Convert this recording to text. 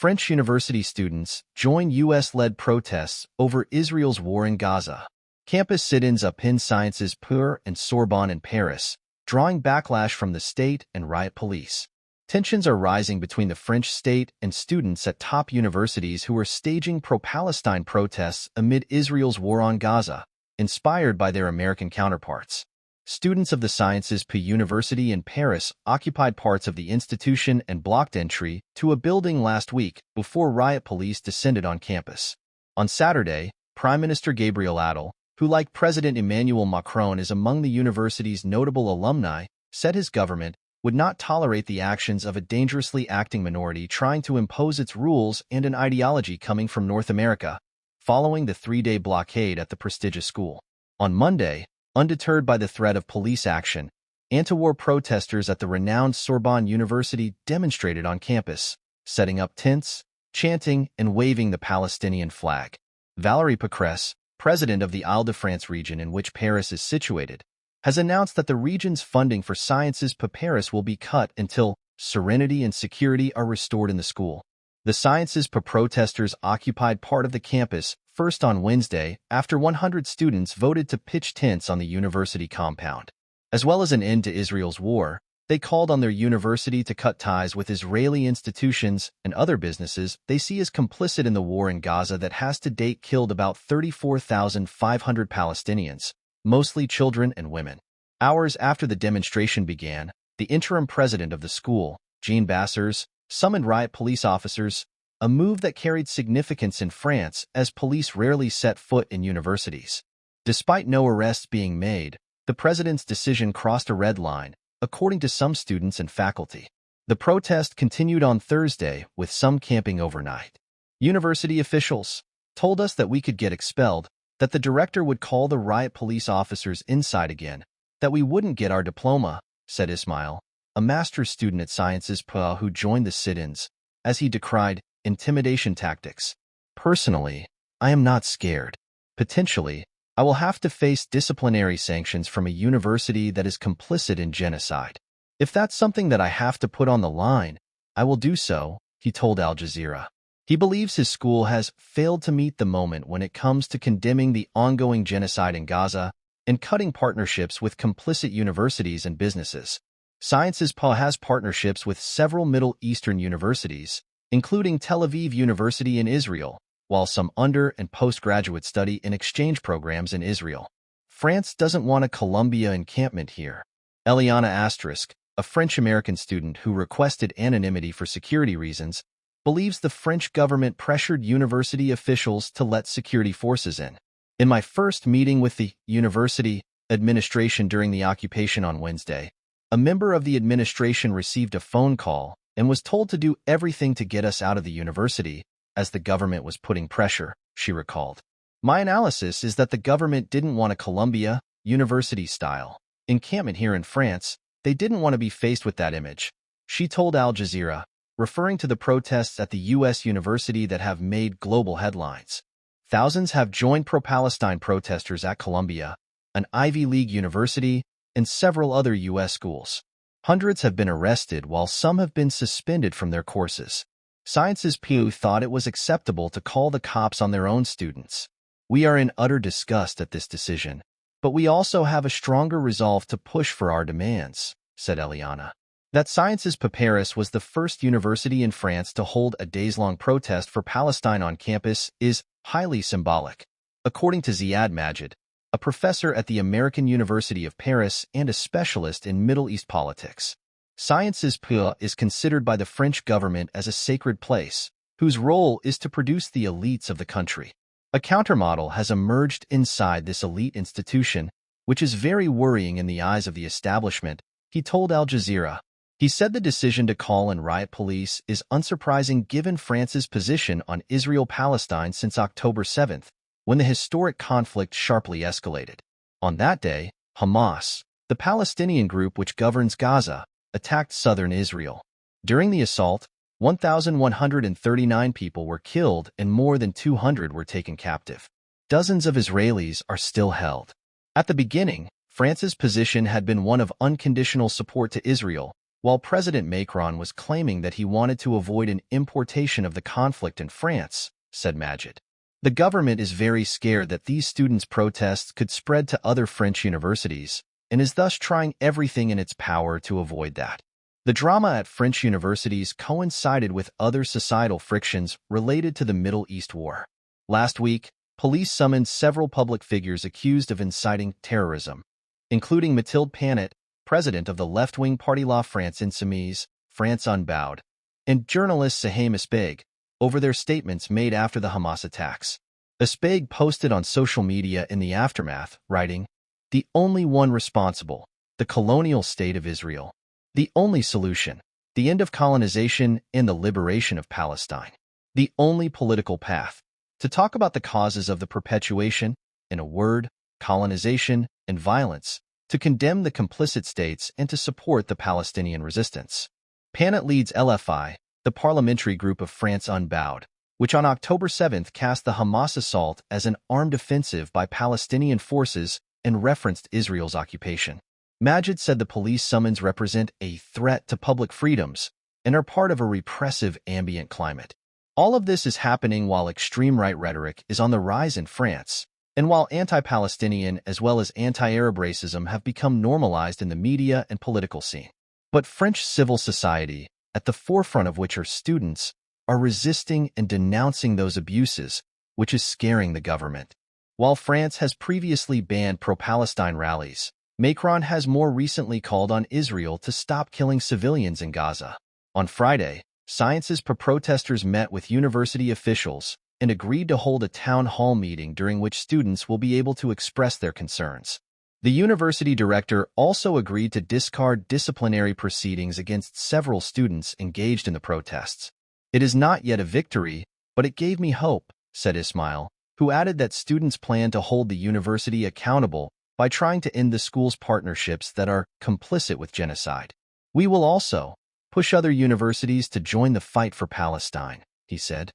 French university students join U.S.-led protests over Israel's war in Gaza. Campus sit-ins upend Sciences Po and Sorbonne in Paris, drawing backlash from the state and riot police. Tensions are rising between the French state and students at top universities who are staging pro-Palestine protests amid Israel's war on Gaza, inspired by their American counterparts. Students of the Sciences Po University in Paris occupied parts of the institution and blocked entry to a building last week before riot police descended on campus. On Saturday, Prime Minister Gabriel Attal, who like President Emmanuel Macron is among the university's notable alumni, said his government would not tolerate the actions of a dangerously acting minority trying to impose its rules and an ideology coming from North America, following the three-day blockade at the prestigious school. On Monday, undeterred by the threat of police action, anti-war protesters at the renowned Sorbonne University demonstrated on campus, setting up tents, chanting, and waving the Palestinian flag. Valérie Pécresse, president of the Île-de-France region in which Paris is situated, has announced that the region's funding for Sciences Po Paris will be cut until serenity and security are restored in the school. The Sciences Po protesters occupied part of the campus first on Wednesday after 100 students voted to pitch tents on the university compound. As well as an end to Israel's war, they called on their university to cut ties with Israeli institutions and other businesses they see as complicit in the war in Gaza that has to date killed about 34,500 Palestinians, mostly children and women. Hours after the demonstration began, the interim president of the school, Jean Bassers, summoned riot police officers, a move that carried significance in France as police rarely set foot in universities. Despite no arrests being made, the president's decision crossed a red line, according to some students and faculty. The protest continued on Thursday, with some camping overnight. University officials told us that we could get expelled, that the director would call the riot police officers inside again, that we wouldn't get our diploma, said Ismail, a master's student at Sciences Po who joined the sit-ins, as he decried intimidation tactics. Personally, I am not scared. Potentially, I will have to face disciplinary sanctions from a university that is complicit in genocide. If that's something that I have to put on the line, I will do so, he told Al Jazeera. He believes his school has failed to meet the moment when it comes to condemning the ongoing genocide in Gaza and cutting partnerships with complicit universities and businesses. Sciences Po has partnerships with several Middle Eastern universities, including Tel Aviv University in Israel, while some under- and postgraduate study and exchange programs in Israel. France doesn't want a Columbia encampment here. Eliana Asterisk, a French-American student who requested anonymity for security reasons, believes the French government pressured university officials to let security forces in. In my first meeting with the university administration during the occupation on Wednesday, a member of the administration received a phone call and was told to do everything to get us out of the university, as the government was putting pressure, she recalled. My analysis is that the government didn't want a Columbia, university-style encampment here in France. They didn't want to be faced with that image, she told Al Jazeera, referring to the protests at the U.S. university that have made global headlines. Thousands have joined pro-Palestine protesters at Columbia, an Ivy League university, and several other U.S. schools. Hundreds have been arrested while some have been suspended from their courses. Sciences Po thought it was acceptable to call the cops on their own students. We are in utter disgust at this decision, but we also have a stronger resolve to push for our demands, said Eliana. That Sciences Po Paris was the first university in France to hold a days-long protest for Palestine on campus is highly symbolic. According to Ziad Majid, a professor at the American University of Paris and a specialist in Middle East politics, Sciences Po is considered by the French government as a sacred place, whose role is to produce the elites of the country. A countermodel has emerged inside this elite institution, which is very worrying in the eyes of the establishment, he told Al Jazeera. He said the decision to call in riot police is unsurprising given France's position on Israel-Palestine since October 7th, when the historic conflict sharply escalated. On that day, Hamas, the Palestinian group which governs Gaza, attacked southern Israel. During the assault, 1,139 people were killed and more than 200 were taken captive. Dozens of Israelis are still held. At the beginning, France's position had been one of unconditional support to Israel, while President Macron was claiming that he wanted to avoid an importation of the conflict in France, said Majid. The government is very scared that these students' protests could spread to other French universities and is thus trying everything in its power to avoid that. The drama at French universities coincided with other societal frictions related to the Middle East war. Last week, police summoned several public figures accused of inciting terrorism, including Mathilde Panot, president of the left-wing party La France Insoumise, France Unbowed, and journalist Saham Espag, over their statements made after the Hamas attacks. Espag posted on social media in the aftermath, writing, "The only one responsible, the colonial state of Israel. The only solution, the end of colonization and the liberation of Palestine. The only political path, to talk about the causes of the perpetuation, in a word, colonization and violence, to condemn the complicit states and to support the Palestinian resistance." Panot leads LFI, the parliamentary group of France Unbowed, which on October 7 cast the Hamas assault as an armed offensive by Palestinian forces and referenced Israel's occupation. Majid said the police summons represent a threat to public freedoms and are part of a repressive ambient climate. All of this is happening while extreme right rhetoric is on the rise in France, and while anti-Palestinian as well as anti-Arab racism have become normalized in the media and political scene. But French civil society, at the forefront of which are students, are resisting and denouncing those abuses, which is scaring the government. While France has previously banned pro-Palestine rallies, Macron has more recently called on Israel to stop killing civilians in Gaza. On Friday, Sciences protesters met with university officials and agreed to hold a town hall meeting during which students will be able to express their concerns. The university director also agreed to discard disciplinary proceedings against several students engaged in the protests. "It is not yet a victory, but it gave me hope," said Ismail, who added that students plan to hold the university accountable by trying to end the school's partnerships that are complicit with genocide. "We will also push other universities to join the fight for Palestine," he said.